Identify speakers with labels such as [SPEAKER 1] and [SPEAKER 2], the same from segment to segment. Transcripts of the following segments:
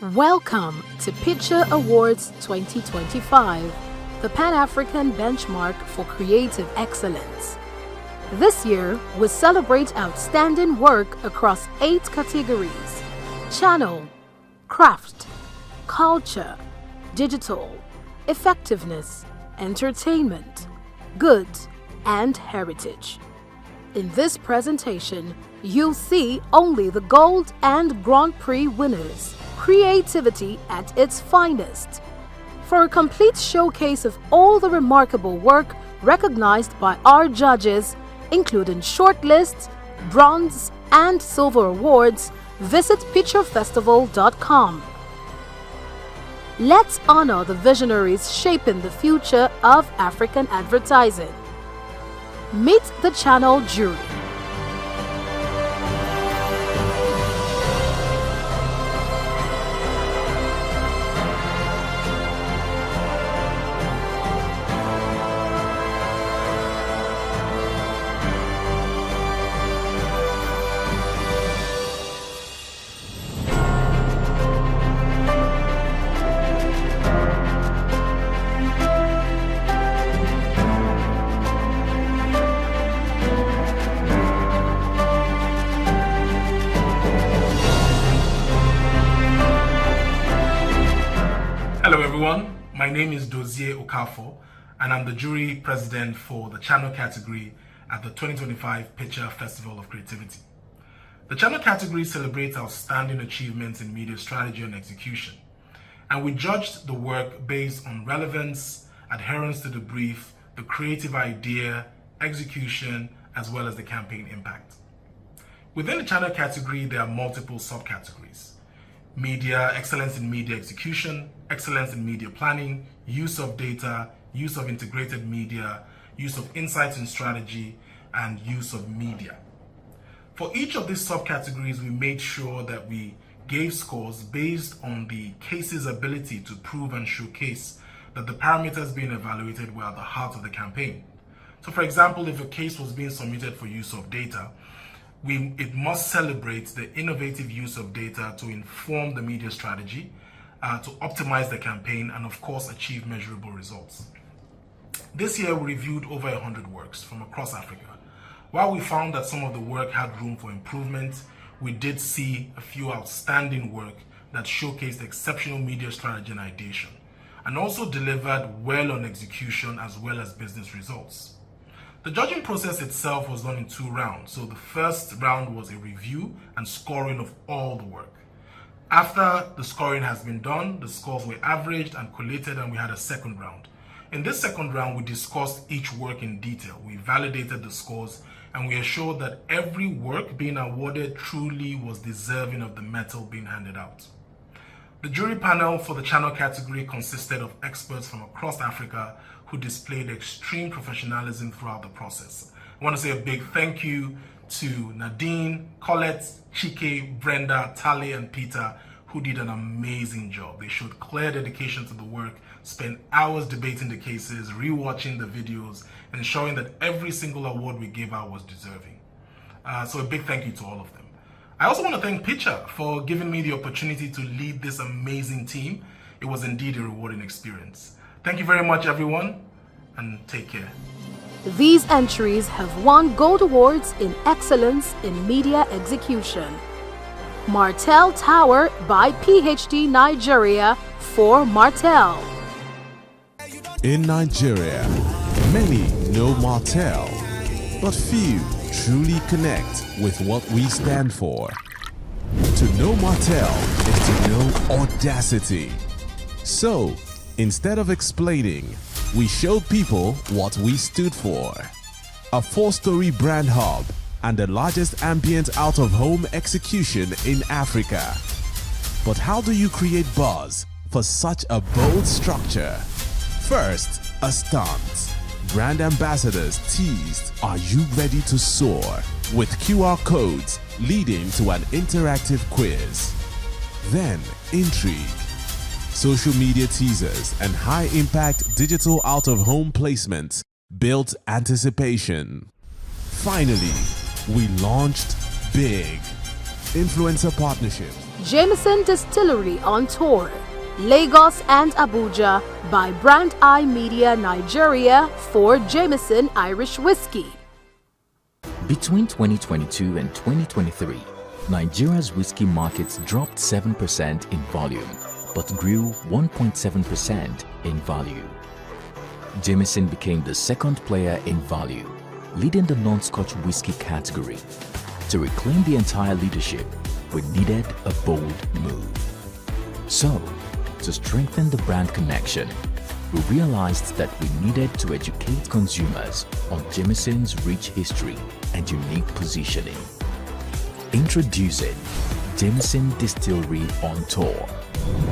[SPEAKER 1] Welcome to Picture Awards 2025, the Pan-African benchmark for creative excellence. This year, we celebrate outstanding work across 8 categories: channel, craft, culture, digital, effectiveness, entertainment, goods, and heritage. In this presentation, you'll see only the Gold and Grand Prix winners. Creativity at its finest. For a complete showcase of all the remarkable work recognized by our judges, including shortlists, bronze, and silver awards, visit picturefestival.com. Let's honor the visionaries shaping the future of African advertising. Meet the channel jury.
[SPEAKER 2] Hello everyone, my name is Dozie Okafor and I'm the jury president for the channel category at the 2025 Picture Festival of Creativity. The channel category celebrates outstanding achievements in media strategy and execution, and we judged the work based on relevance, adherence to the brief, the creative idea, execution, as well as the campaign impact. Within the channel category, there are multiple subcategories: media, excellence in media execution, excellence in media planning, use of data, use of integrated media, use of insights and strategy, and use of media. For each of these subcategories, we made sure that we gave scores based on the case's ability to prove and showcase that the parameters being evaluated were at the heart of the campaign. So for example, if a case was being submitted for use of data, it must celebrate the innovative use of data to inform the media strategy, to optimize the campaign, and of course achieve measurable results. This year we reviewed over 100 works from across Africa. While we found that some of the work had room for improvement, we did see a few outstanding work that showcased exceptional media strategy and ideation, and also delivered well on execution as well as business results. The judging process itself was done in 2 rounds. So the first round was a review and scoring of all the work. After the scoring has been done, the scores were averaged and collated, and we had a second round. In this second round, we discussed each work in detail. We validated the scores, and we assured that every work being awarded truly was deserving of the medal being handed out. The jury panel for the channel category consisted of experts from across Africa who displayed extreme professionalism throughout the process. I want to say a big thank you to Nadine, Colette, Chike, Brenda, Tali, and Peter, who did an amazing job. They showed clear dedication to the work, spent hours debating the cases, rewatching the videos, and ensuring that every single award we gave out was deserving. So a big thank you to all of them. I also want to thank Picture for giving me the opportunity to lead this amazing team. It was indeed a rewarding experience. Thank you very much, everyone, and take care.
[SPEAKER 1] These entries have won gold awards in excellence in media execution. Martell Tower by PhD Nigeria for Martell.
[SPEAKER 3] In Nigeria, many know Martell, but few truly connect with what we stand for. To know Martell is to know audacity. So, instead of explaining, we showed people what we stood for. A 4-story brand hub and the largest ambient out-of-home execution in Africa. But how do you create buzz for such a bold structure? First, a stunt. Brand ambassadors teased, "Are you ready to soar?" with QR codes leading to an interactive quiz. Then, intrigue. Social media teasers and high-impact digital out-of-home placements built anticipation. Finally, we launched big. Influencer partnerships,
[SPEAKER 1] Jameson Distillery on tour, Lagos and Abuja by Brand Eye Media Nigeria for Jameson Irish Whiskey.
[SPEAKER 4] Between 2022 and 2023, Nigeria's whiskey markets dropped 7% in volume, but grew 1.7% in value. Jameson became the second player in value, leading the non-Scotch whiskey category. To reclaim the entire leadership, we needed a bold move. So, to strengthen the brand connection, we realized that we needed to educate consumers on Jameson's rich history and unique positioning. Introducing Jameson Distillery on Tour,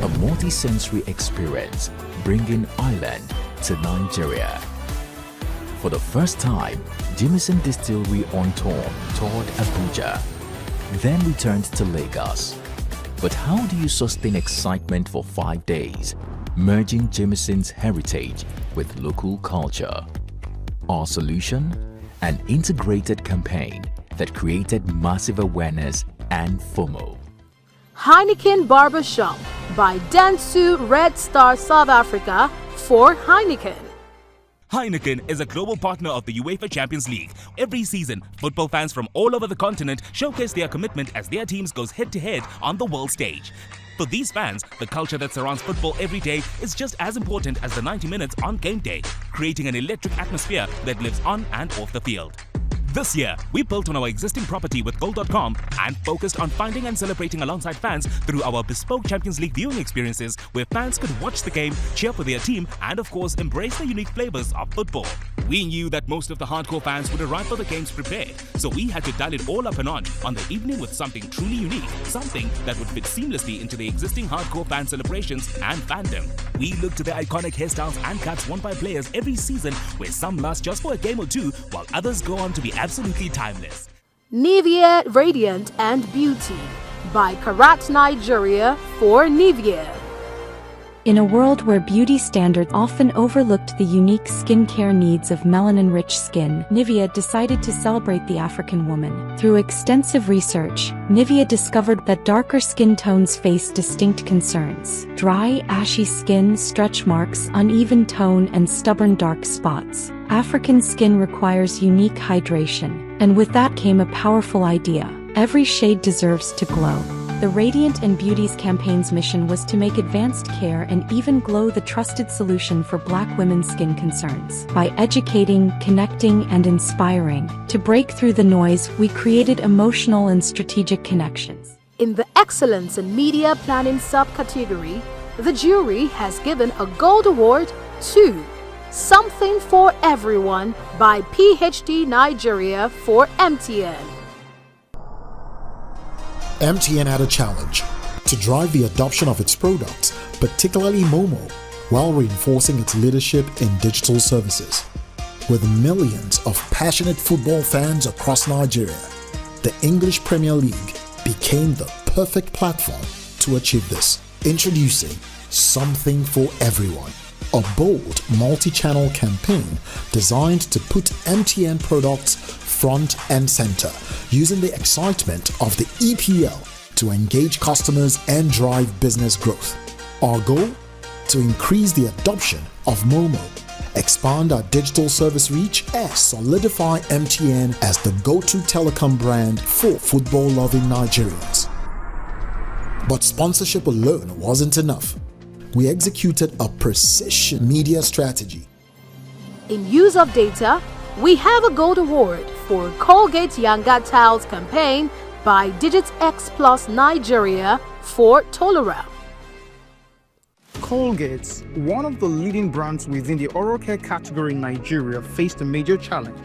[SPEAKER 4] a multi-sensory experience bringing Ireland to Nigeria. For the first time, Jameson Distillery on Tour toured Abuja, then returned to Lagos. But how do you sustain excitement for 5 days, merging Jameson's heritage with local culture? Our solution? An integrated campaign that created massive awareness and FOMO.
[SPEAKER 1] Heineken Barbershop by Dentsu Red Star South Africa for Heineken.
[SPEAKER 5] Heineken is a global partner of the UEFA Champions League. Every season, football fans from all over the continent showcase their commitment as their teams goes head-to-head on the world stage. For these fans, the culture that surrounds football every day is just as important as the 90 minutes on game day, creating an electric atmosphere that lives on and off the field. This year, we built on our existing property with Gold.com and focused on finding and celebrating alongside fans through our bespoke Champions League viewing experiences where fans could watch the game, cheer for their team, and of course, embrace the unique flavors of football. We knew that most of the hardcore fans would arrive for the games prepared, so we had to dial it all up a notch on the evening with something truly unique, something that would fit seamlessly into the existing hardcore fan celebrations and fandom. We look to the iconic hairstyles and cuts worn by players every season, where some last just for a game or two, while others go on to be absolutely timeless.
[SPEAKER 1] Nivea Radiant and Beauty by Karat Nigeria for Nivea.
[SPEAKER 6] In a world where beauty standards often overlooked the unique skincare needs of melanin-rich skin, Nivea decided to celebrate the African woman. Through extensive research, Nivea discovered that darker skin tones face distinct concerns: dry, ashy skin, stretch marks, uneven tone, and stubborn dark spots. African skin requires unique hydration, and with that came a powerful idea: every shade deserves to glow. The Radiant and Beauty's campaign's mission was to make advanced care and even glow the trusted solution for Black women's skin concerns. By educating, connecting, and inspiring, to break through the noise, we created emotional and strategic connections.
[SPEAKER 1] In the Excellence in Media Planning subcategory, the jury has given a Gold Award to Something for Everyone by PhD Nigeria for MTN.
[SPEAKER 7] MTN had a challenge to drive the adoption of its products, particularly Momo, while reinforcing its leadership in digital services. With millions of passionate football fans across Nigeria, the English Premier League became the perfect platform to achieve this. Introducing Something for Everyone, a bold multi-channel campaign designed to put MTN products front and center, using the excitement of the EPL to engage customers and drive business growth. Our goal? To increase the adoption of Momo, expand our digital service reach, and solidify MTN as the go-to telecom brand for football-loving Nigerians. But sponsorship alone wasn't enough. We executed a precision media strategy.
[SPEAKER 1] In use of data, we have a Gold Award for Colgate Yanga Tiles campaign by Digits X Plus Nigeria for Tolera.
[SPEAKER 8] Colgate, one of the leading brands within the oral care category in Nigeria, faced a major challenge.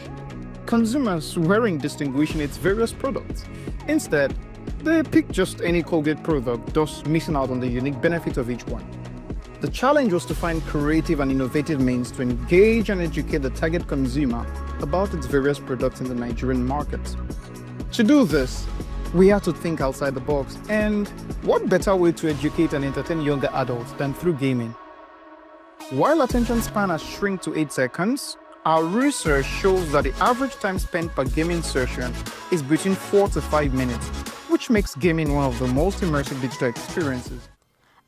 [SPEAKER 8] Consumers weren't distinguishing its various products. Instead, they picked just any Colgate product, thus missing out on the unique benefit of each one. The challenge was to find creative and innovative means to engage and educate the target consumer about its various products in the Nigerian market. To do this, we had to think outside the box, and what better way to educate and entertain younger adults than through gaming? While attention span has shrunk to 8 seconds, our research shows that the average time spent per gaming session is between 4 to 5 minutes, which which makes gaming one of the most immersive digital experiences.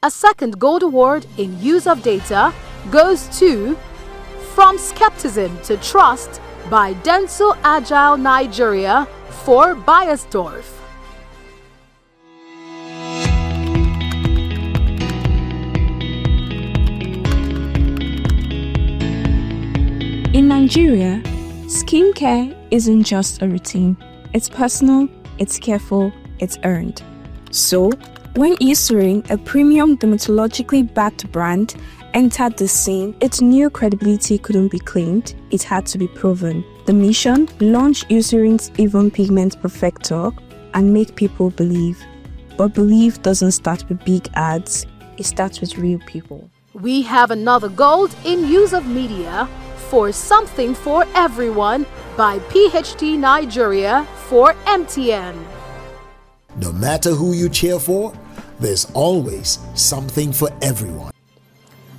[SPEAKER 1] A second gold award in use of data goes to From Skepticism to Trust by Dentsu Agile Nigeria for Bayersdorf.
[SPEAKER 9] In Nigeria, skincare isn't just a routine. It's personal, it's careful, it's earned. So, when Eucerin, a premium dermatologically backed brand, entered the scene, its new credibility couldn't be claimed, it had to be proven. The mission? Launch Eucerin's Even Pigment Perfector and make people believe. But belief doesn't start with big ads, it starts with real people.
[SPEAKER 1] We have another gold in use of media for Something for Everyone by PhD Nigeria for MTN.
[SPEAKER 7] No matter who you cheer for, there's always something for everyone.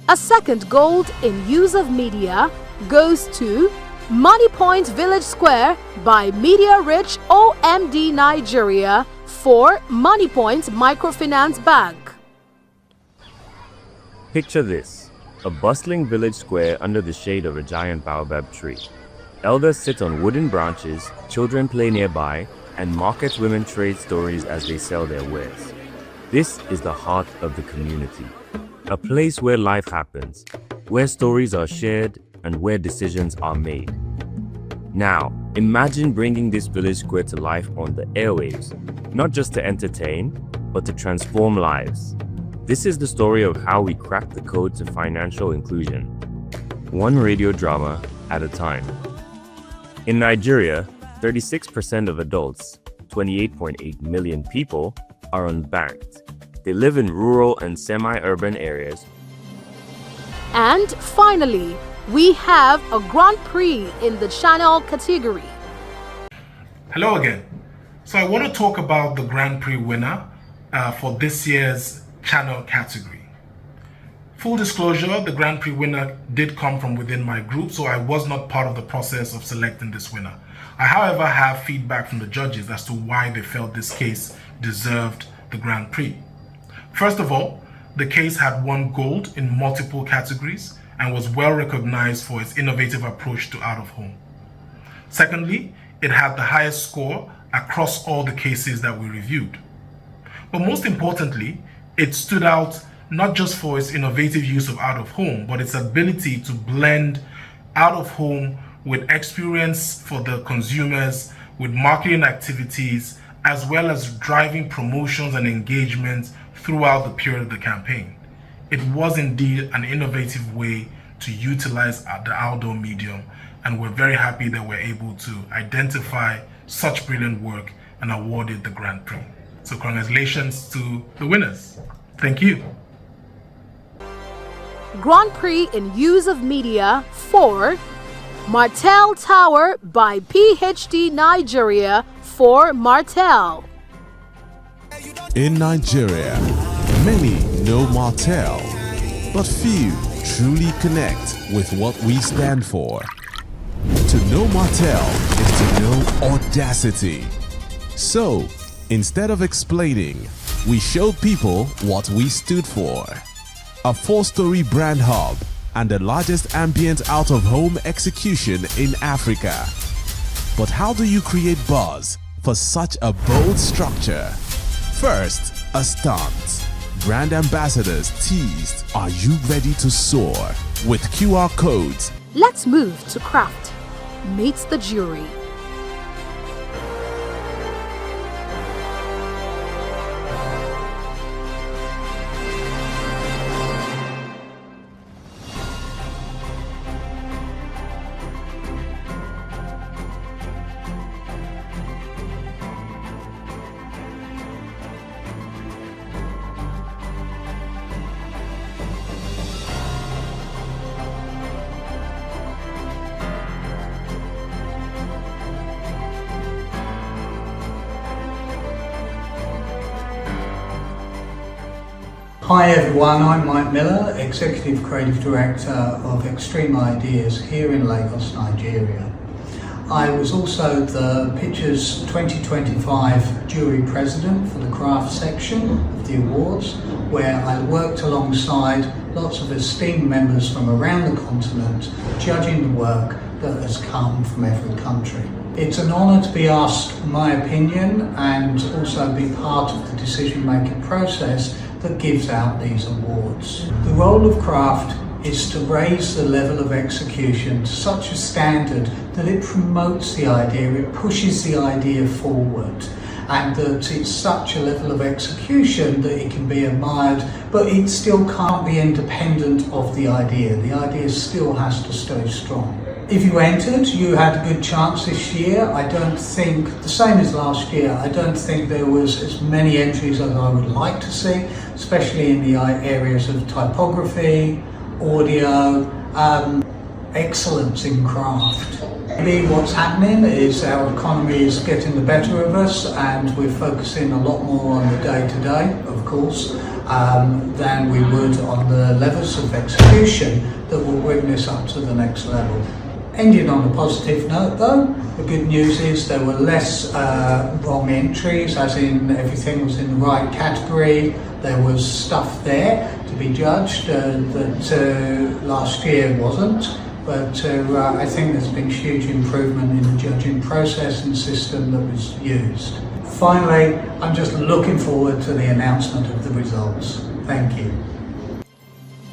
[SPEAKER 1] A second gold in use of media goes to Money Point Village Square by Media Rich OMD Nigeria for Money Point Microfinance Bank.
[SPEAKER 10] Picture this, a bustling village square under the shade of a giant baobab tree. Elders sit on wooden branches, children play nearby, and market women trade stories as they sell their wares. This is the heart of the community, a place where life happens, where stories are shared, and where decisions are made. Now, imagine bringing this village square to life on the airwaves, not just to entertain, but to transform lives. This is the story of how we crack the code to financial inclusion, one radio drama at a time. In Nigeria, 36% of adults, 28.8 million people, are unbanked. They live in rural and semi-urban areas.
[SPEAKER 1] And finally, we have a Grand Prix in the channel category.
[SPEAKER 2] Hello again. So I want to talk about the Grand Prix winner for this year's channel category. Full disclosure, the Grand Prix winner did come from within my group, so I was not part of the process of selecting this winner. I, however, have feedback from the judges as to why they felt this case deserved the Grand Prix. First of all, the case had won gold in multiple categories and was well recognized for its innovative approach to out-of-home. Secondly, it had the highest score across all the cases that we reviewed. But most importantly, it stood out not just for its innovative use of out-of-home, but its ability to blend out-of-home with experience for the consumers, with marketing activities, as well as driving promotions and engagement throughout the period of the campaign. It was indeed an innovative way to utilize the outdoor medium, and we're very happy that we're able to identify such brilliant work and award it the Grand Prix. So congratulations to the winners. Thank you.
[SPEAKER 1] Grand Prix in use of media for Martell Tower by PhD Nigeria for Martell.
[SPEAKER 3] In Nigeria, many know Martell, but few truly connect with what we stand for. To know Martell is to know audacity. So, instead of explaining, we showed people what we stood for. A 4-story brand hub and the largest ambient out-of-home execution in Africa. But how do you create buzz for such a bold structure? First, a stunt. Brand ambassadors teased, "Are you ready to soar?" with QR codes.
[SPEAKER 1] Let's move to craft. Meets the jury.
[SPEAKER 11] Hi everyone, I'm Mike Miller, Executive Creative Director of Extreme Ideas here in Lagos, Nigeria. I was also the Pictures 2025 jury president for the craft section of the awards, where I worked alongside lots of esteemed members from around the continent, judging the work that has come from every country. It's an honour to be asked my opinion and also be part of the decision-making process that gives out these awards. The role of craft is to raise the level of execution to such a standard that it promotes the idea, it pushes the idea forward, and that it's such a level of execution that it can be admired, but it still can't be independent of the idea. The idea still has to stay strong. If you entered, you had a good chance this year. I don't think, the same as last year, I don't think there was as many entries as I would like to see, especially in the areas of typography, audio, excellence in craft. Maybe what's happening is our economy is getting the better of us, and we're focusing a lot more on the day-to-day, of course, than we would on the levels of execution that will bring this up to the next level. Ending on a positive note though, the good news is there were less wrong entries, as in everything was in the right category. There was stuff there to be judged that last year wasn't, but I think there's been huge improvement in the judging process and system that was used. Finally, I'm just looking forward to the announcement of the results. Thank you.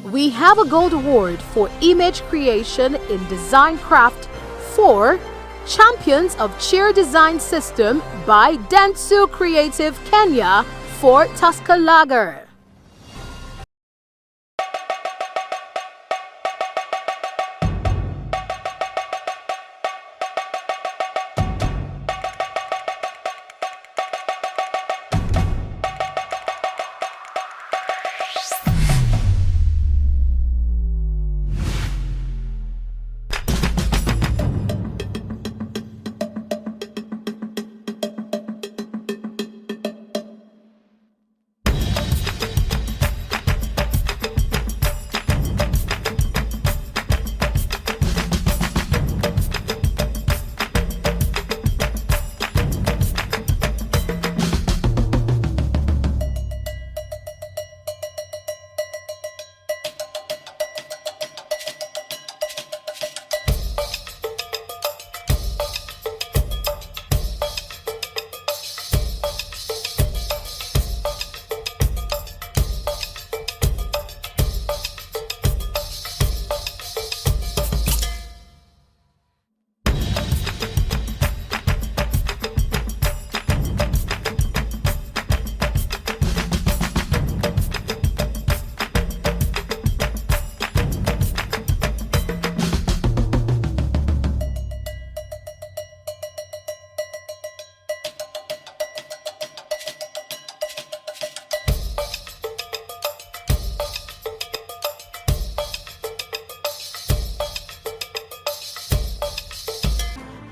[SPEAKER 1] We have a gold award for image creation in design craft for Champions of Cheer Design System by Dentsu Creative Kenya for Tusker Lager.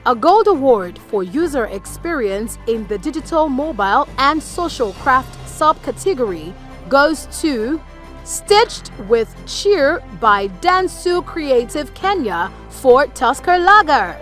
[SPEAKER 1] A gold award for user experience in the digital, mobile, and social craft subcategory goes to Stitched with Cheer by Dentsu Creative Kenya for Tusker Lager.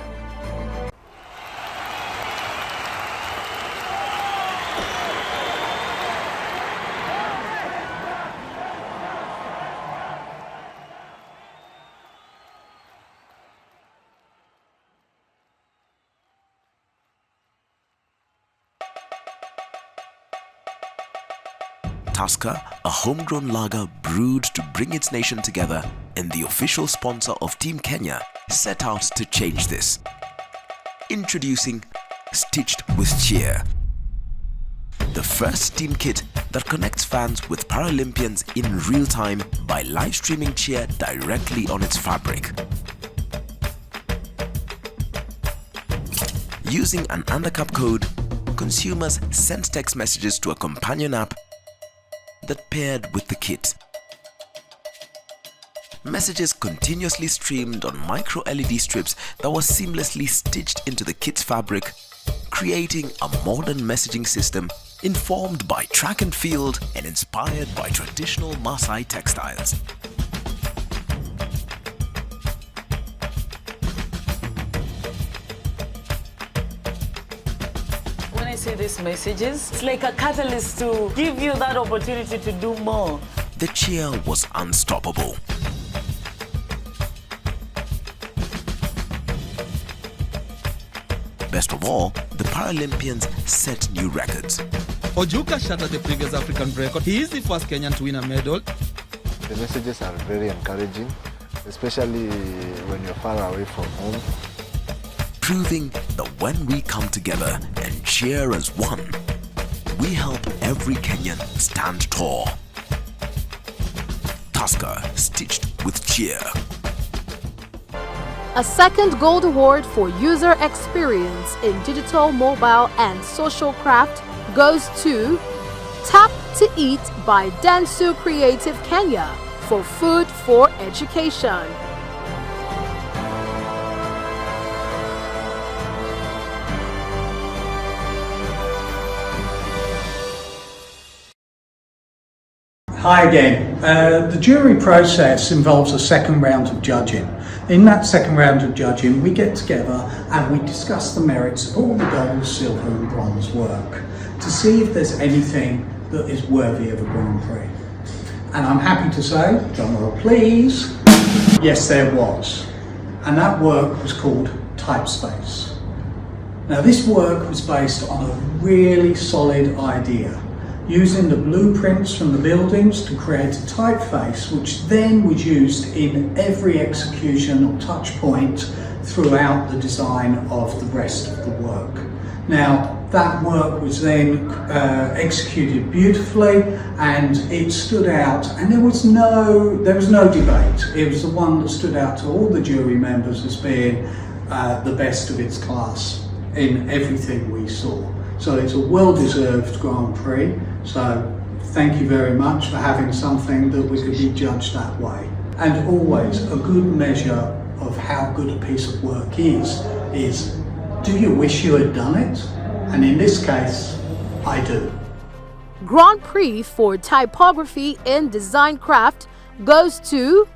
[SPEAKER 12] Tusker, a homegrown lager brewed to bring its nation together, and the official sponsor of Team Kenya, set out to change this. Introducing Stitched with Cheer, the first team kit that connects fans with Paralympians in real time by live streaming cheer directly on its fabric. Using an undercap code, consumers sent text messages to a companion app that paired with the kit. Messages continuously streamed on micro LED strips that were seamlessly stitched into the kit's fabric, creating a modern messaging system informed by track and field and inspired by traditional Maasai textiles.
[SPEAKER 13] see these messages, it's like a catalyst to give you that opportunity to do more.
[SPEAKER 12] The cheer was unstoppable. Best of all, the Paralympians set new records.
[SPEAKER 14] Ojuka shattered the previous African record. He is the first Kenyan to win a medal.
[SPEAKER 15] The messages are very encouraging, especially when you're far away from home.
[SPEAKER 12] Proving that when we come together and cheer as one, we help every Kenyan stand tall. Tusker, stitched with cheer.
[SPEAKER 1] A second gold award for user experience in digital, mobile, and social craft goes to Tap to Eat by Dentsu Creative Kenya for Food for Education.
[SPEAKER 11] Hi again. The jury process involves a second round of judging. In that second round of judging, we get together and we discuss the merits of all the gold, silver and bronze work to see if there's anything that is worthy of a Grand Prix. And I'm happy to say, drum roll please, yes there was. And that work was called Typespace. Now this work was based on a really solid idea, using the blueprints from the buildings to create a typeface which then was used in every execution or touch point throughout the design of the rest of the work. Now that work was then executed beautifully and it stood out, and there was no debate. It was the one that stood out to all the jury members as being the best of its class in everything we saw. So it's a well-deserved Grand Prix. So thank you very much for having something that we could be judged that way. And always a good measure of how good a piece of work is do you wish you had done it? And in this case, I do.
[SPEAKER 1] Grand Prix for Typography in Design Craft goes to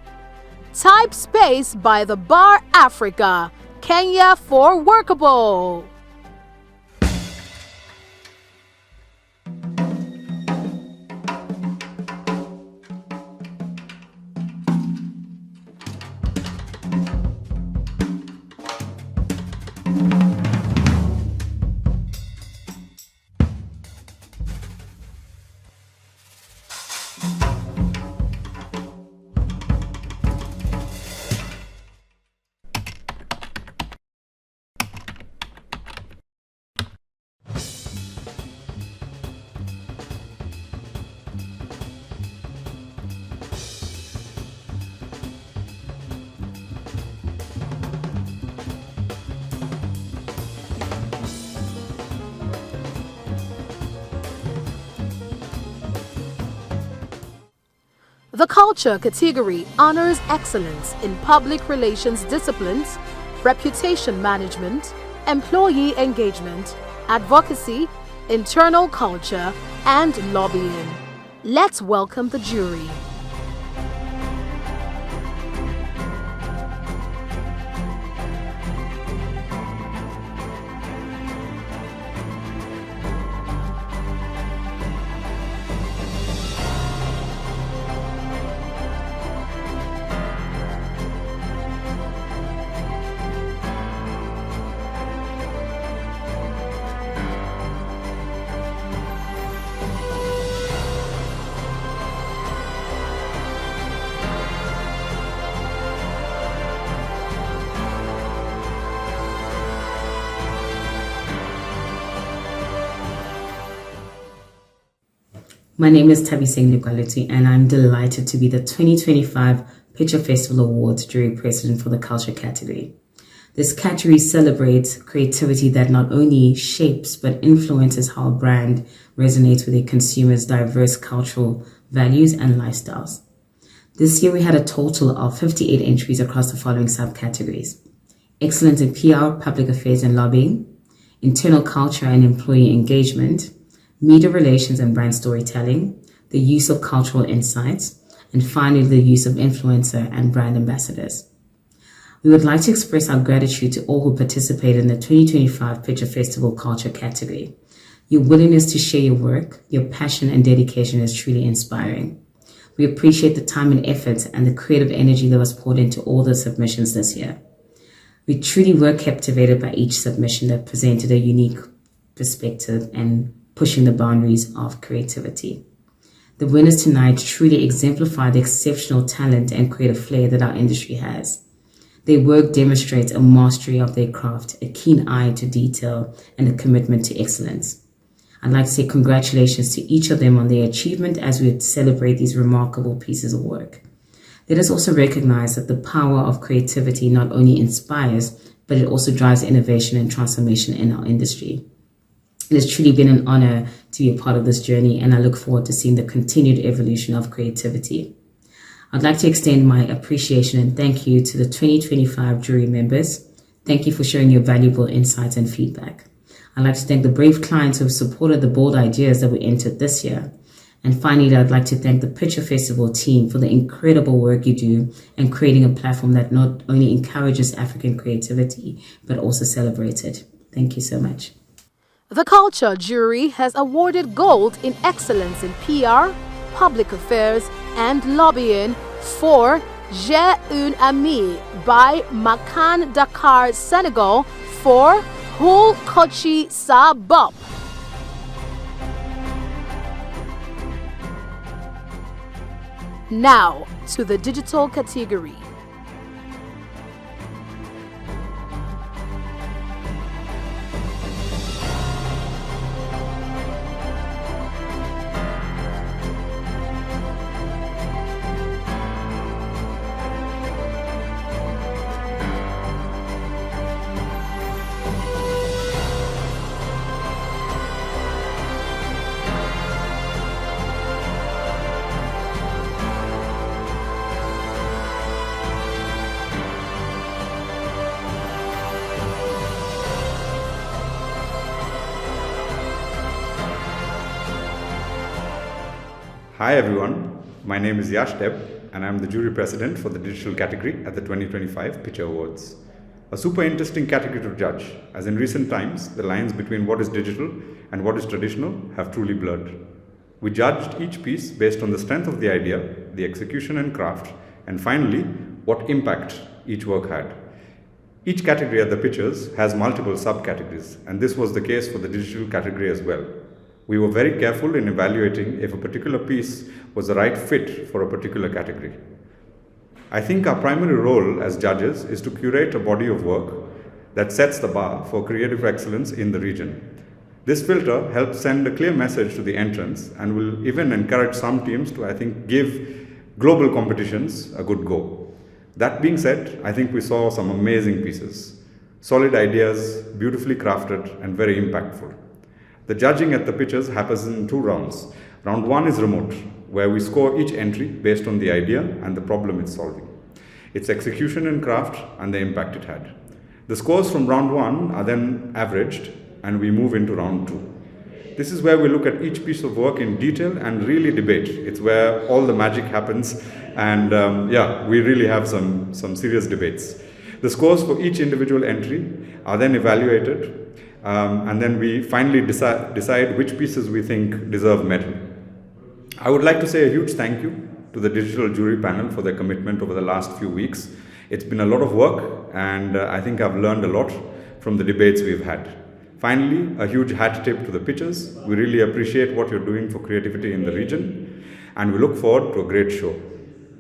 [SPEAKER 1] Typespace by the Bar Africa, Kenya for Workable. The culture category honors excellence in public relations disciplines, reputation management, employee engagement, advocacy, internal culture, and lobbying. Let's welcome the jury.
[SPEAKER 16] My name is Typespace and I'm delighted to be the 2025 Picture Festival Awards jury president for the culture category. This category celebrates creativity that not only shapes but influences how a brand resonates with a consumer's diverse cultural values and lifestyles. This year we had a total of 58 entries across the following subcategories: excellence in PR, public affairs and lobbying, internal culture and employee engagement, media relations and brand storytelling, the use of cultural insights, and finally the use of influencer and brand ambassadors. We would like to express our gratitude to all who participated in the 2025 Picture Festival Culture category. Your willingness to share your work, your passion and dedication is truly inspiring. We appreciate the time and effort and the creative energy that was poured into all the submissions this year. We truly were captivated by each submission that presented a unique perspective and pushing the boundaries of creativity. The winners tonight truly exemplify the exceptional talent and creative flair that our industry has. Their work demonstrates a mastery of their craft, a keen eye to detail, and a commitment to excellence. I'd like to say congratulations to each of them on their achievement as we celebrate these remarkable pieces of work. Let us also recognize that the power of creativity not only inspires, but it also drives innovation and transformation in our industry. It has truly been an honor to be a part of this journey, and I look forward to seeing the continued evolution of creativity. I'd like to extend my appreciation and thank you to the 2025 jury members. Thank you for sharing your valuable insights and feedback. I'd like to thank the brave clients who have supported the bold ideas that we entered this year. And finally, I'd like to thank the Picture Festival team for the incredible work you do in creating a platform that not only encourages African creativity, but also celebrates it. Thank you so much.
[SPEAKER 1] The Culture Jury has awarded gold in excellence in PR, public affairs, and lobbying for J'ai un ami by Makan Dakar, Senegal for Hul Kochi Sa Bop. Now to the digital category.
[SPEAKER 17] Hi everyone, my name is Yash Deb and I'm the jury president for the digital category at the 2025 Picture Awards. A super interesting category to judge, as in recent times the lines between what is digital and what is traditional have truly blurred. We judged each piece based on the strength of the idea, the execution and craft, and finally what impact each work had. Each category at the Pictures has multiple subcategories, and this was the case for the digital category as well. We were very careful in evaluating if a particular piece was the right fit for a particular category. I think our primary role as judges is to curate a body of work that sets the bar for creative excellence in the region. This filter helps send a clear message to the entrants and will even encourage some teams to, I think, give global competitions a good go. That being said, I think we saw some amazing pieces. Solid ideas, beautifully crafted and very impactful. The judging at the Pictures happens in 2 rounds. Round 1 is remote, where we score each entry based on the idea and the problem it's solving, its execution and craft, and the impact it had. The scores from round 1 are then averaged, and we move into round 2. This is where we look at each piece of work in detail and really debate. It's where all the magic happens, and we really have some serious debates. The scores for each individual entry are then evaluated, and then we finally decide which pieces we think deserve medal. I would like to say a huge thank you to the digital jury panel for their commitment over the last few weeks. It's been a lot of work, and I think I've learned a lot from the debates we've had. Finally, a huge hat tip to the Pictures. We really appreciate what you're doing for creativity in the region, and we look forward to a great show.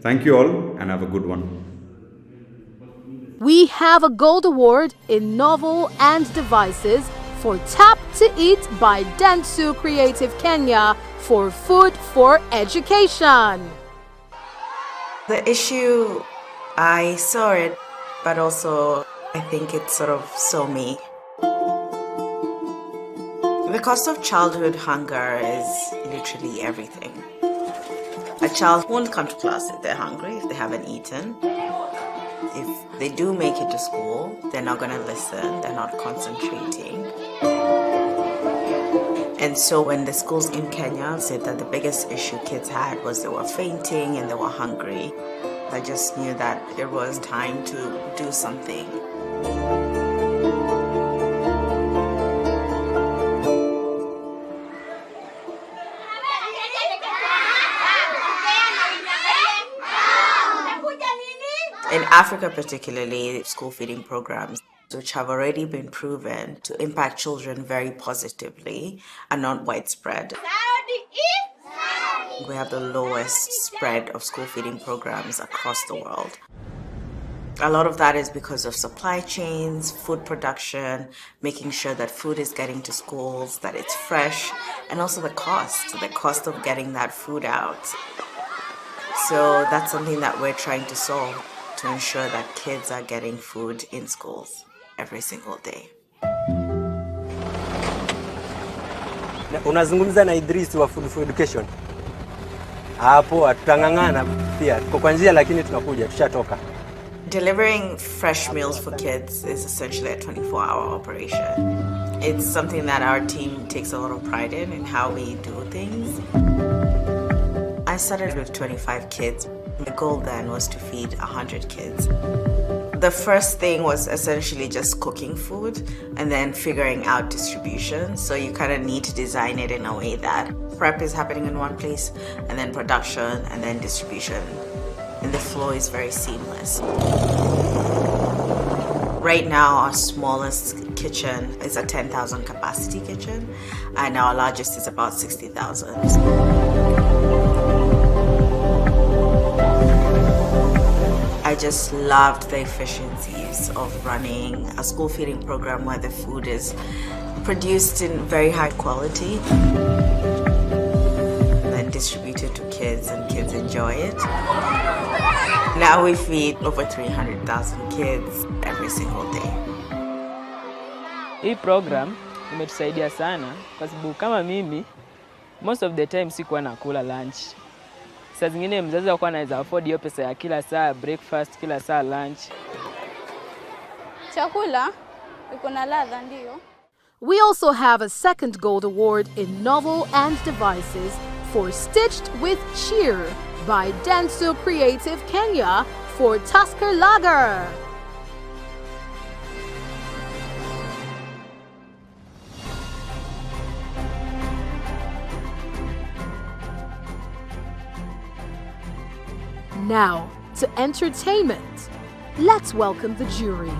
[SPEAKER 17] Thank you all, and have a good one.
[SPEAKER 1] We have a gold award in novel and devices for Tap to Eat by Dentsu Creative Kenya for Food for Education.
[SPEAKER 18] The issue, I saw it, but also I think it sort of saw me. The cost of childhood hunger is literally everything. A child won't come to class if they're hungry, if they haven't eaten. If they do make it to school, they're not going to listen, they're not concentrating. And so when the schools in Kenya said that the biggest issue kids had was they were fainting and they were hungry, I just knew that it was time to do something. In Africa particularly, school feeding programs, which have already been proven to impact children very positively, are not widespread. We have the lowest spread of school feeding programs across the world. A lot of that is because of supply chains, food production, making sure that food is getting to schools, that it's fresh, and also the cost of getting that food out. So that's something that we're trying to solve, to ensure that kids are getting food in schools every single day.
[SPEAKER 19] Unazungumza na Idris wa Food for Education. Hapo tutangangana pia. Tuko kwa njia lakini tunakuja, tushatoka.
[SPEAKER 18] Delivering fresh meals for kids is essentially a 24-hour operation. It's something that our team takes a lot of pride in how we do things. I started with 25 kids. My goal then was to feed 100 kids. The first thing was essentially just cooking food and then figuring out distribution. So you kind of need to design it in a way that prep is happening in one place and then production and then distribution. And the flow is very seamless. Right now, our smallest kitchen is a 10,000 capacity kitchen, and our largest is about 60,000. I just loved the efficiencies of running a school feeding program where the food is produced in very high quality and then distributed to kids and kids enjoy it. Now we feed over 300,000 kids every single day.
[SPEAKER 20] Hii program imetusaidia sana kwa sababu kama mimi most of the time sikuwa nakula lunch. Saa zingine mzazi alikuwa anaweza afford hiyo pesa ya kila saa breakfast, kila saa lunch.
[SPEAKER 21] Chakula iko na ladha ndio.
[SPEAKER 1] We also have a second gold award in novel and devices for Stitched with Cheer by Dentsu Creative Kenya for Tusker Lager. Now, to entertainment. Let's welcome the jury.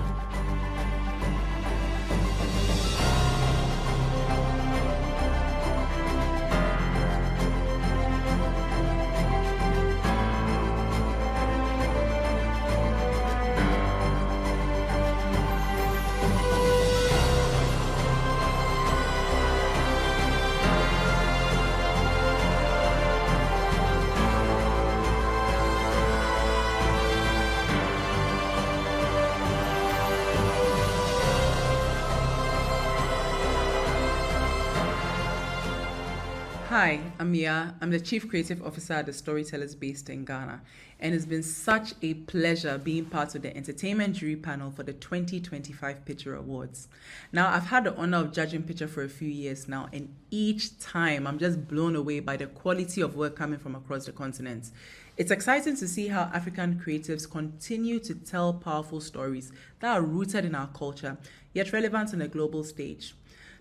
[SPEAKER 22] Hi, I'm Mia. I'm the Chief Creative Officer at the Storytellers based in Ghana, and it's been such a pleasure being part of the entertainment jury panel for the 2025 Picture Awards. Now, I've had the honor of judging Picture for a few years now, and each time I'm just blown away by the quality of work coming from across the continent. It's exciting to see how African creatives continue to tell powerful stories that are rooted in our culture, yet relevant on a global stage.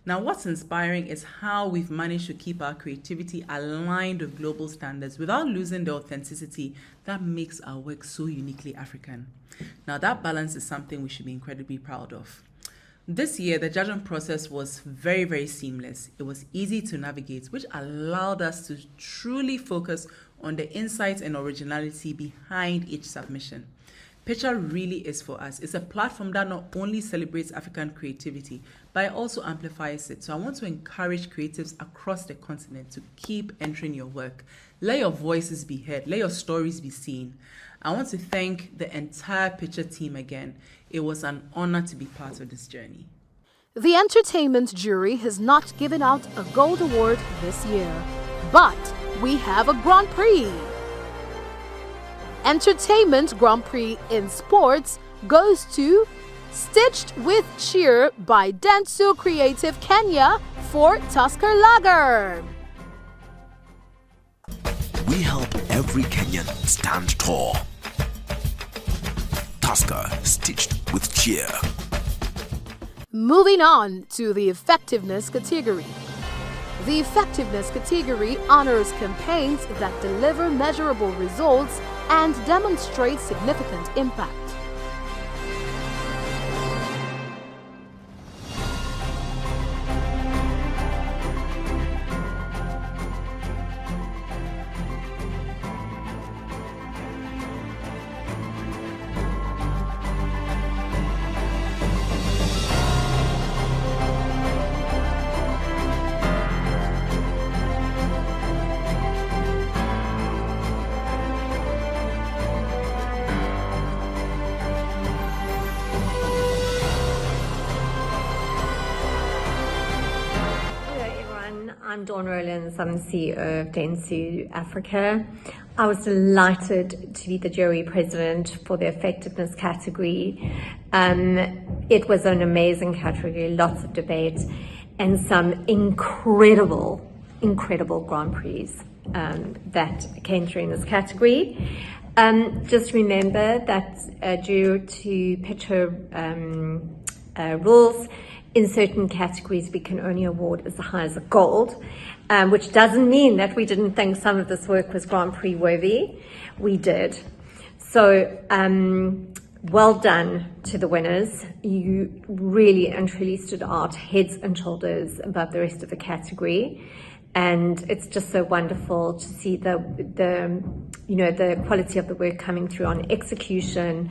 [SPEAKER 22] Now, what's inspiring is how we've managed to keep our creativity aligned with global standards without losing the authenticity that makes our work so uniquely African. Now, that balance is something we should be incredibly proud of. This year, the judging process was very, very seamless. It was easy to navigate, which allowed us to truly focus on the insights and originality behind each submission. Picture really is for us. It's a platform that not only celebrates African creativity, but it also amplifies it. So I want to encourage creatives across the continent to keep entering your work. Let your voices be heard. Let your stories be seen. I want to thank the entire Picture team again. It was an honor to be part of this journey.
[SPEAKER 1] The entertainment jury has not given out a gold award this year, but we have a Grand Prix. Entertainment Grand Prix in sports goes to Stitched with Cheer by Dentsu Creative Kenya for Tusker Lager.
[SPEAKER 12] We help every Kenyan stand tall. Tusker, Stitched with Cheer.
[SPEAKER 1] Moving on to the effectiveness category. The effectiveness category honors campaigns that deliver measurable results and demonstrate significant impact.
[SPEAKER 4] I'm Dawn Rowlands, I'm the CEO of Dentsu Africa. I was delighted to be the jury president for the effectiveness category. It was an amazing category, lots of debate, and some incredible Grand Prix that came through in this category. Just remember that due to pitcher rules, in certain categories, we can only award as high as a gold, which doesn't mean that we didn't think some of this work was Grand Prix worthy. We did. So, well done to the winners. You really and truly stood out heads and shoulders above the rest of the category. And it's just so wonderful to see the quality of the work coming through on execution,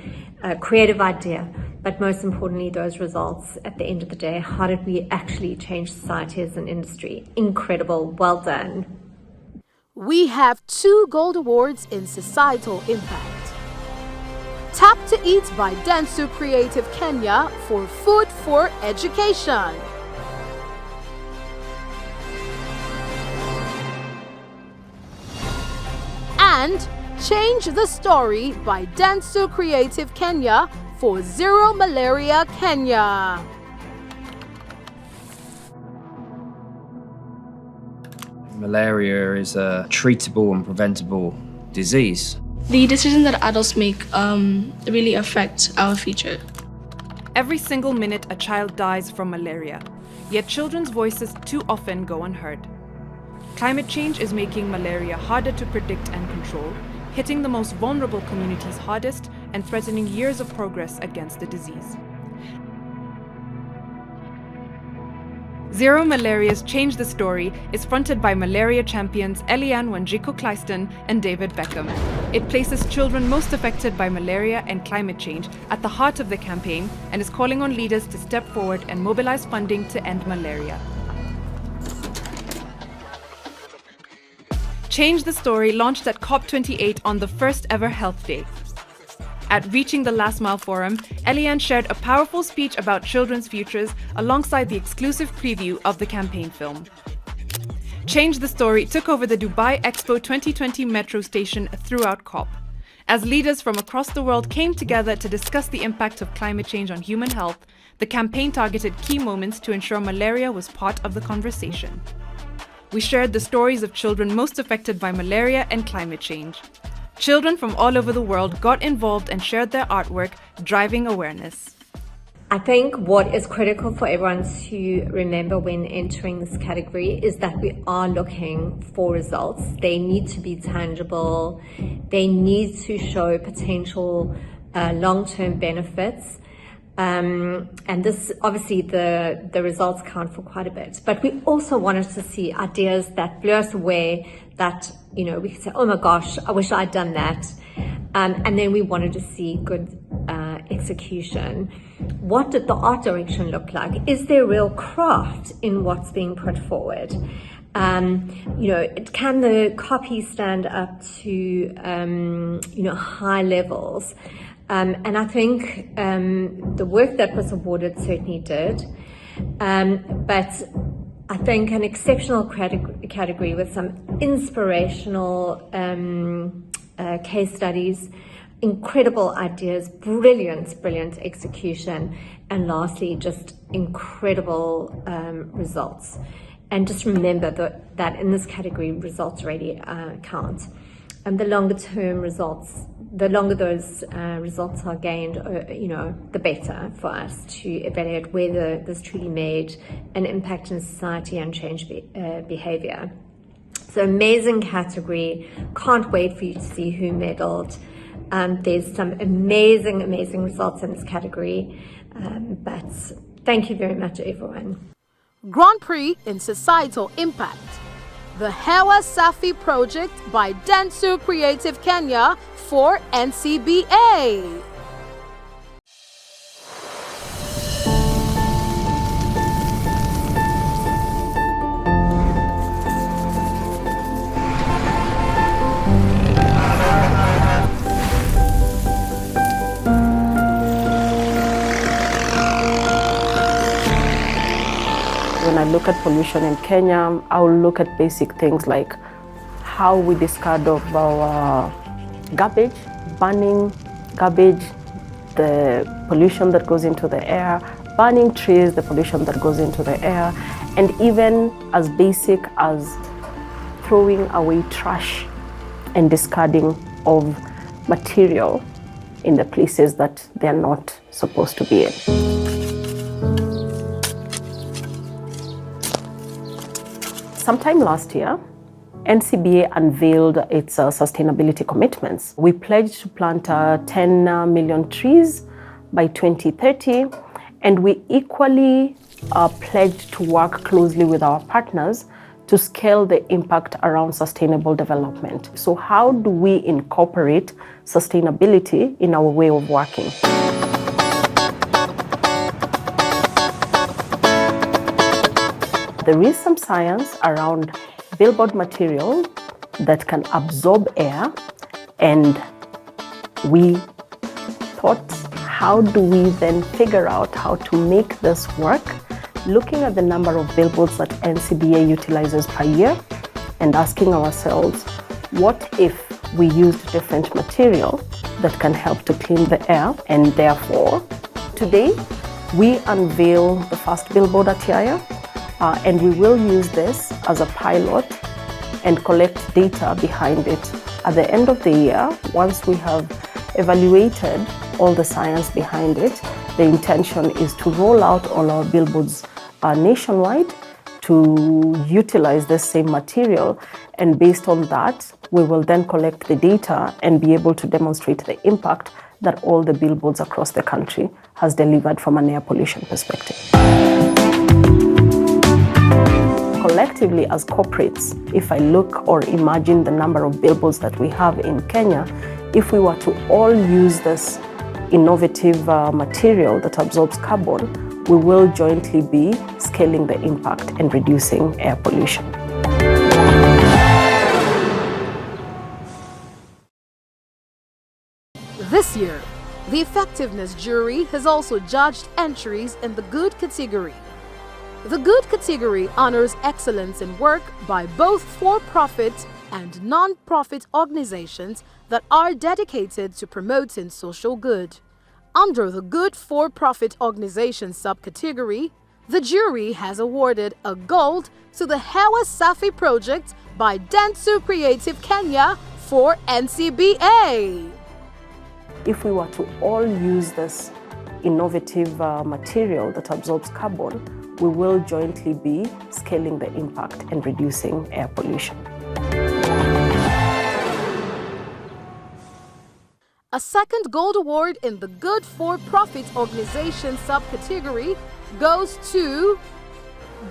[SPEAKER 4] creative idea, but most importantly, those results at the end of the day. How did we actually change society as an industry? Incredible. Well done.
[SPEAKER 1] We have 2 gold awards in societal impact. Tap to Eat by Dentsu Creative Kenya for Food for Education. And Change the Story by Dentsu Creative Kenya for Zero Malaria Kenya.
[SPEAKER 5] Malaria is a treatable and preventable disease.
[SPEAKER 23] The decisions that adults make really affect our future.
[SPEAKER 24] Every single minute a child dies from malaria, yet children's voices too often go unheard. Climate change is making malaria harder to predict and control, hitting the most vulnerable communities hardest and threatening years of progress against the disease. Zero Malaria's Change the Story is fronted by malaria champions Eliane Wanjiku-Clyston and David Beckham. It places children most affected by malaria and climate change at the heart of the campaign and is calling on leaders to step forward and mobilize funding to end malaria. Change the Story launched at COP28 on the first ever Health Day. At Reaching the Last Mile Forum, Eliane shared a powerful speech about children's futures alongside the exclusive preview of the campaign film. Change the Story took over the Dubai Expo 2020 metro station throughout COP. As leaders from across the world came together to discuss the impact of climate change on human health, the campaign targeted key moments to ensure malaria was part of the conversation. We shared the stories of children most affected by malaria and climate change. Children from all over the world got involved and shared their artwork, driving awareness.
[SPEAKER 4] I think what is critical for everyone to remember when entering this category is that we are looking for results. They need to be tangible. They need to show potential long-term benefits. And this, obviously, the results count for quite a bit. But we also wanted to see ideas that blew us away, that, we could say, oh my gosh, I wish I'd done that. And then we wanted to see good execution. What did the art direction look like? Is there real craft in what's being put forward? Can the copy stand up to, high levels? And I think the work that was awarded certainly did. But I think an exceptional category with some inspirational case studies, incredible ideas, brilliant execution, and lastly, just incredible results. And just remember that in this category, results really count. And the longer term results, the longer those results are gained, the better for us to evaluate whether this truly made an impact in society and change behavior. So amazing category. Can't wait for you to see who medaled. There's some amazing results in this category. But thank you very much, everyone.
[SPEAKER 1] Grand Prix in Societal Impact. The Hewa Safi project by Dentsu Creative Kenya for NCBA.
[SPEAKER 6] When I look at pollution in Kenya, I will look at basic things like how we discard of our garbage, burning garbage, the pollution that goes into the air, burning trees, the pollution that goes into the air, and even as basic as throwing away trash and discarding of material in the places that they're not supposed to be in. Sometime last year, NCBA unveiled its sustainability commitments. We pledged to plant 10 million trees by 2030, and we equally pledged to work closely with our partners to scale the impact around sustainable development. So how do we incorporate sustainability in our way of working? There is some science around billboard material that can absorb air, and we thought, how do we then figure out how to make this work? Looking at the number of billboards that NCBA utilizes per year and asking ourselves, what if we used different material that can help to clean the air? And therefore, today we unveil the first billboard at Yaya. And we will use this as a pilot and collect data behind it. At the end of the year, once we have evaluated all the science behind it, the intention is to roll out all our billboards nationwide to utilize the same material. And based on that, we will then collect the data and be able to demonstrate the impact that all the billboards across the country has delivered from an air pollution perspective. Collectively as corporates, if I look or imagine the number of billboards that we have in Kenya, if we were to all use this innovative material that absorbs carbon, we will jointly be scaling the impact and reducing air pollution.
[SPEAKER 1] This year, the Effectiveness Jury has also judged entries in the Good category. The Good category honors excellence in work by both for-profit and non-profit organizations that are dedicated to promoting social good. Under the Good for-profit organization subcategory, the jury has awarded a gold to the Hewa Safi project by Dentsu Creative Kenya for NCBA.
[SPEAKER 6] If we were to all use this innovative material that absorbs carbon, we will jointly be scaling the impact and reducing air pollution.
[SPEAKER 1] A second gold award in the Good for-profit organization subcategory goes to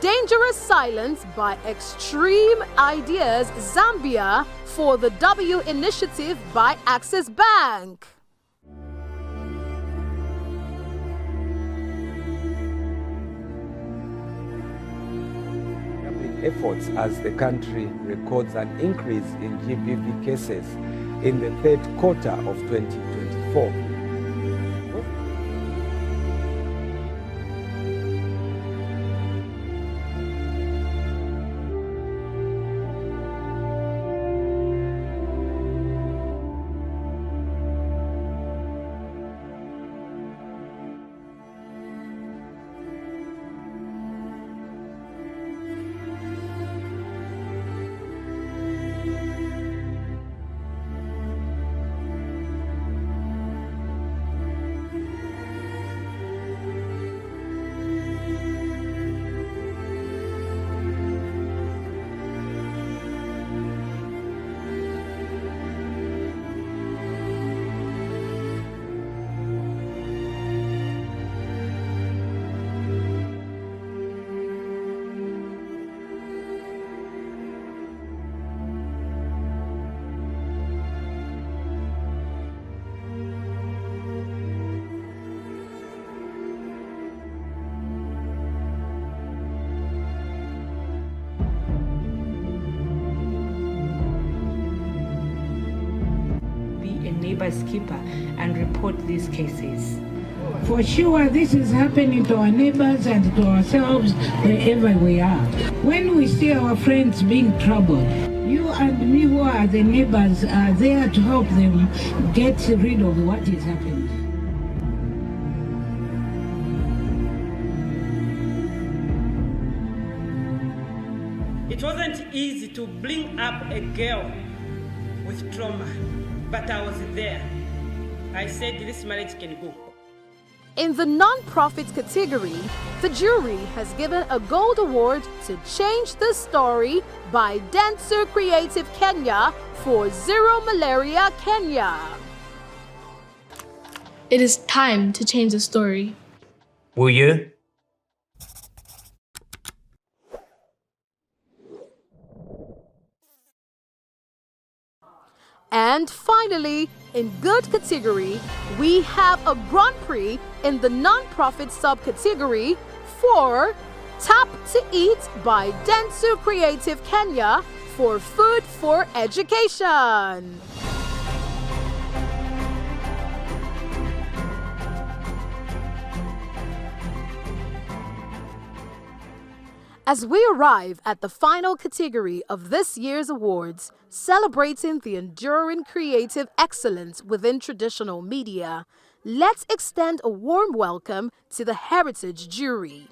[SPEAKER 1] Dangerous Silence by Extreme Ideas Zambia for the W Initiative by Access Bank.
[SPEAKER 7] Efforts as the country records an increase in GBV cases in the third quarter of 2024.
[SPEAKER 2] skipper and report these cases.
[SPEAKER 8] For sure, this is happening to our neighbors and to ourselves wherever we are. When we see our friends being troubled, you and me who are the neighbors are there to help them get rid of what is happening.
[SPEAKER 9] It wasn't easy to bring up a girl with trauma, but I was there. I said this marriage can go.
[SPEAKER 1] In the non-profit category, the jury has given a gold award to Change the Story by Dentsu Creative Kenya for Zero Malaria Kenya.
[SPEAKER 23] It is time to change the story.
[SPEAKER 5] Will you?
[SPEAKER 1] And finally, in good category, we have a Grand Prix in the non-profit subcategory for Tap to Eat by Dentsu Creative Kenya for Food for Education. As we arrive at the final category of this year's awards, celebrating the enduring creative excellence within traditional media, let's extend a warm welcome to the Heritage Jury.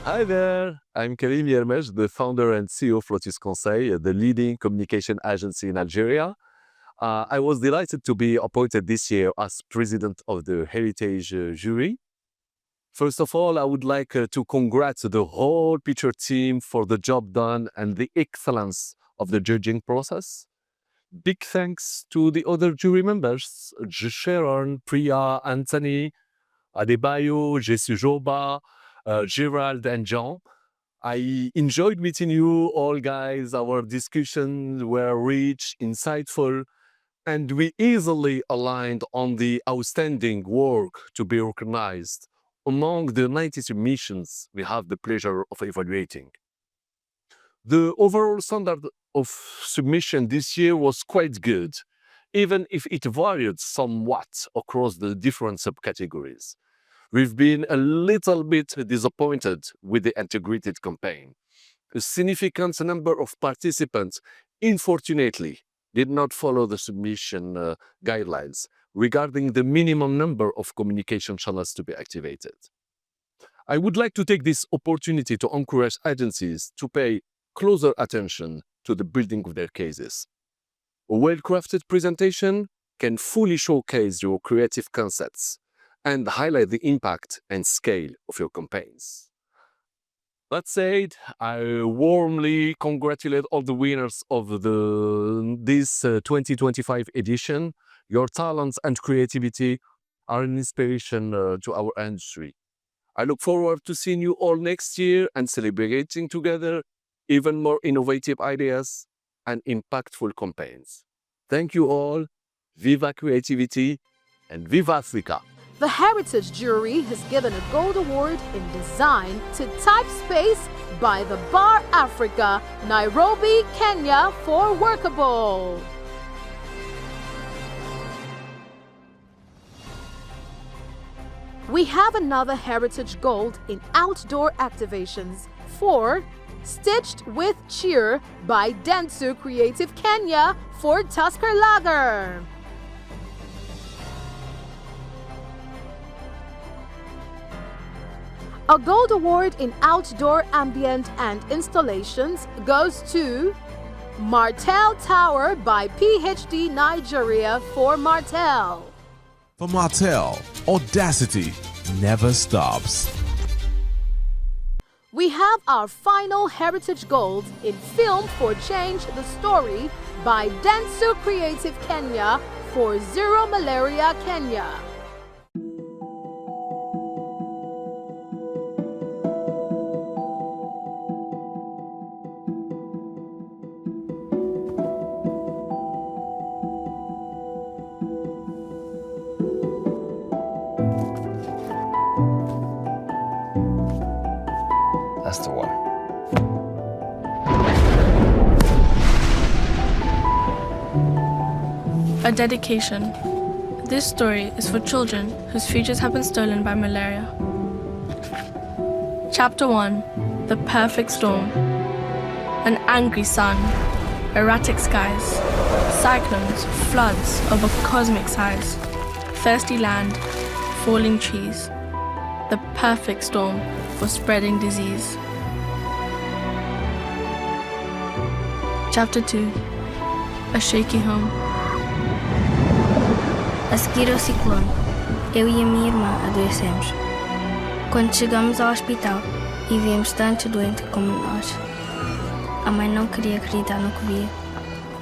[SPEAKER 10] Hi there, I'm Karim Yermej, the founder and CEO of Lotus Conseil, the leading communication agency in Algeria. I was delighted to be appointed this year as president of the Heritage Jury. First of all, I would like to congratulate the whole picture team for the job done and the excellence of the judging process. Big thanks to the other jury members, Sharon, Priya, Anthony, Adebayo, Jessie Joba, Gerald and Jean. I enjoyed meeting you all guys. Our discussions were rich, insightful, and we easily aligned on the outstanding work to be recognized among the 90 submissions we have the pleasure of evaluating. The overall standard of submission this year was quite good, even if it varied somewhat across the different subcategories. We've been a little bit disappointed with the integrated campaign. A significant number of participants, unfortunately, did not follow the submission guidelines regarding the minimum number of communication channels to be activated. I would like to take this opportunity to encourage agencies to pay closer attention to the building of their cases. A well-crafted presentation can fully showcase your creative concepts and highlight the impact and scale of your campaigns. That said, I warmly congratulate all the winners of this 2025 edition. Your talents and creativity are an inspiration to our industry. I look forward to seeing you all next year and celebrating together even more innovative ideas and impactful campaigns. Thank you all. Viva creativity and Viva Africa!
[SPEAKER 1] The Heritage Jury has given a gold award in design to Typespace by the Bar Africa, Nairobi, Kenya for Workable. We have another Heritage Gold in outdoor activations for Stitched with Cheer by Dentsu Creative Kenya for Tusker Lager. A gold award in outdoor ambient and installations goes to Martell Tower by PhD Nigeria for Martell.
[SPEAKER 3] For Martell, audacity never stops.
[SPEAKER 1] We have our final Heritage Gold in Film for Change the Story by Dentsu Creative Kenya for Zero Malaria Kenya.
[SPEAKER 5] That's the one.
[SPEAKER 23] A dedication. This story is for children whose futures have been stolen by malaria. Chapter 1. The Perfect Storm. An angry sun, erratic skies, cyclones, floods of a cosmic size, thirsty land, falling trees. The perfect storm for spreading disease. Chapter 2. A shaky home.
[SPEAKER 13] A seguir ao ciclone, eu e a minha irmã adoecemos. Quando chegamos ao hospital e vimos tanto doente como nós, a mãe não queria acreditar no que via.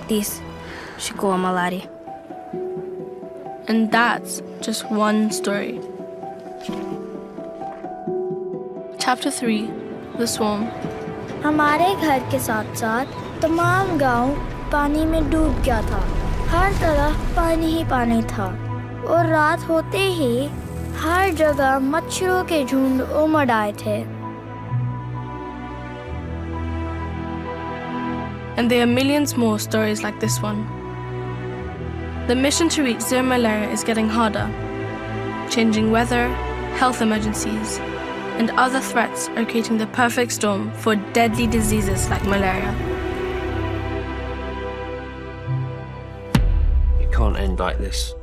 [SPEAKER 13] Disse, chegou a malária.
[SPEAKER 23] And that's just one story. Chapter 3. The Swarm.
[SPEAKER 13] हमारे घर के साथ साथ तमाम गांव पानी में डूब गया था। हर तरफ पानी ही पानी था और रात होते ही हर जगह मच्छरों के झुंड उमड़ आए थे।
[SPEAKER 23] And there are millions more stories like this one. The mission to reach zero malaria is getting harder. Changing weather, health emergencies, and other threats are creating the perfect storm for deadly diseases like malaria.
[SPEAKER 5] It can't end like this.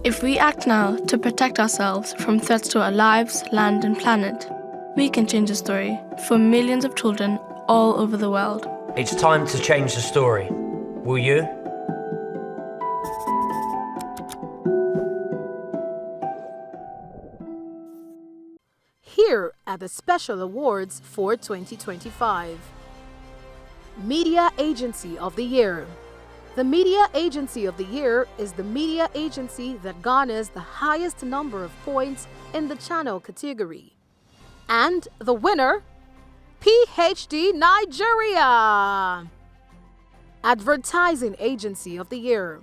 [SPEAKER 23] If we act now to protect ourselves from threats to our lives, land, and planet, we can change the story for millions of children all over the world.
[SPEAKER 14] It's time to change the story. Will you?
[SPEAKER 1] Here are the special awards for 2025. Media Agency of the Year. The Media Agency of the Year is the media agency that garners the highest number of points in the channel category. And the winner, PhD Nigeria. Advertising Agency of the Year.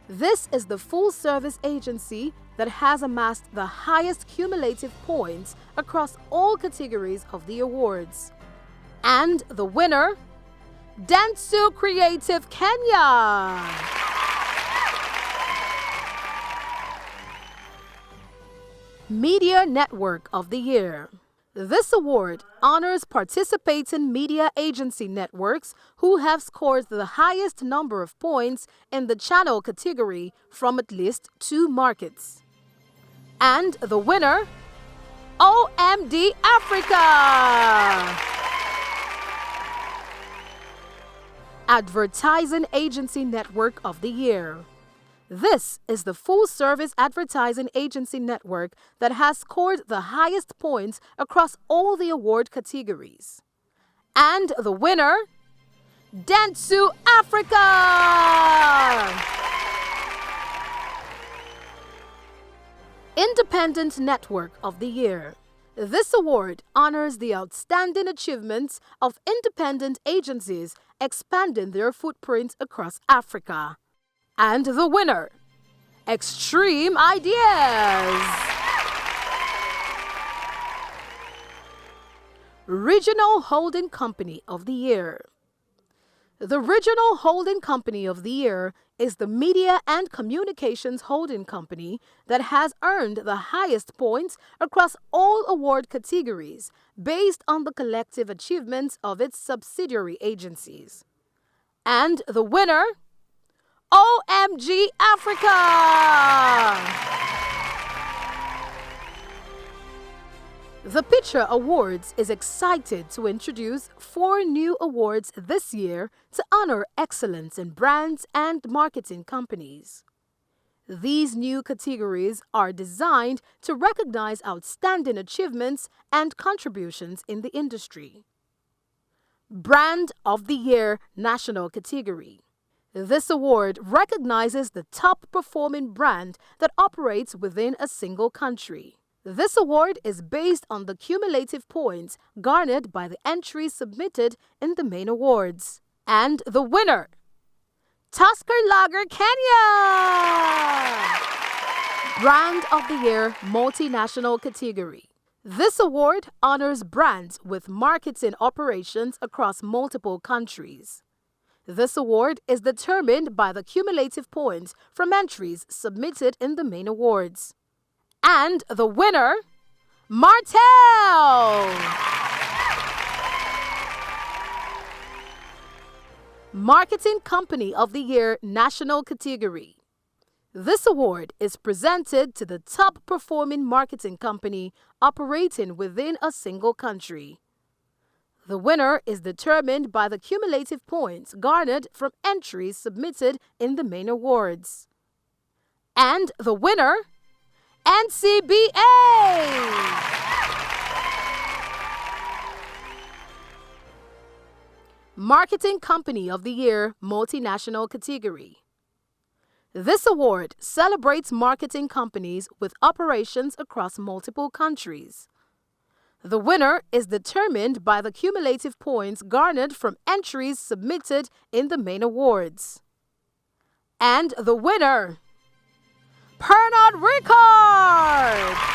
[SPEAKER 1] This is the full-service agency that has amassed the highest cumulative points across all categories of the awards. And the winner, Dentsu Creative Kenya. Media Network of the Year. This award honors participating media agency networks who have scored the highest number of points in the channel category from at least 2 markets. And the winner, OMD Africa. Advertising Agency Network of the Year. This is the full-service advertising agency network that has scored the highest points across all the award categories. And the winner, Dentsu Africa! Independent Network of the Year. This award honors the outstanding achievements of independent agencies expanding their footprint across Africa. And the winner, Extreme Ideas. Regional Holding Company of the Year. The Regional Holding Company of the Year is the media and communications holding company that has earned the highest points across all award categories based on the collective achievements of its subsidiary agencies. And the winner, OMG Africa! The Picture Awards is excited to introduce 4 new awards this year to honor excellence in brands and marketing companies. These new categories are designed to recognize outstanding achievements and contributions in the industry. Brand of the Year National Category. This award recognizes the top-performing brand that operates within a single country. This award is based on the cumulative points garnered by the entries submitted in the main awards. And the winner, Tusker Lager Kenya! Brand of the Year Multinational Category. This award honors brands with marketing operations across multiple countries. This award is determined by the cumulative points from entries submitted in the main awards. And the winner, Martell! Marketing Company of the Year National Category. This award is presented to the top-performing marketing company operating within a single country. The winner is determined by the cumulative points garnered from entries submitted in the main awards. And the winner, NCBA! Marketing Company of the Year Multinational Category. This award celebrates marketing companies with operations across multiple countries. The winner is determined by the cumulative points garnered from entries submitted in the main awards. And the winner, Pernod Ricard!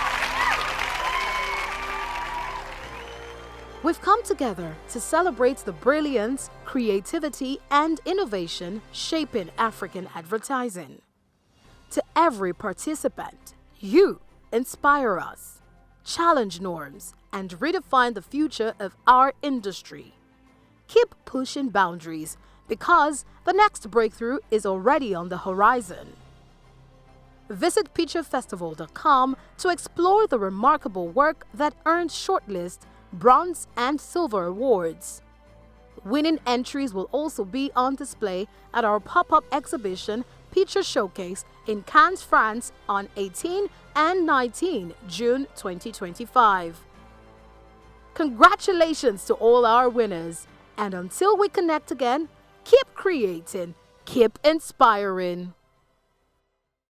[SPEAKER 1] We've come together to celebrate the brilliance, creativity, and innovation shaping African advertising. To every participant, you inspire us, challenge norms, and redefine the future of our industry. Keep pushing boundaries because the next breakthrough is already on the horizon. Visit picturefestival.com to explore the remarkable work that earned shortlist, bronze, and silver awards. Winning entries will also be on display at our pop-up exhibition Picture Showcase in Cannes, France on 18 and 19 June 2025. Congratulations to all our winners, and until we connect again, keep creating, keep inspiring.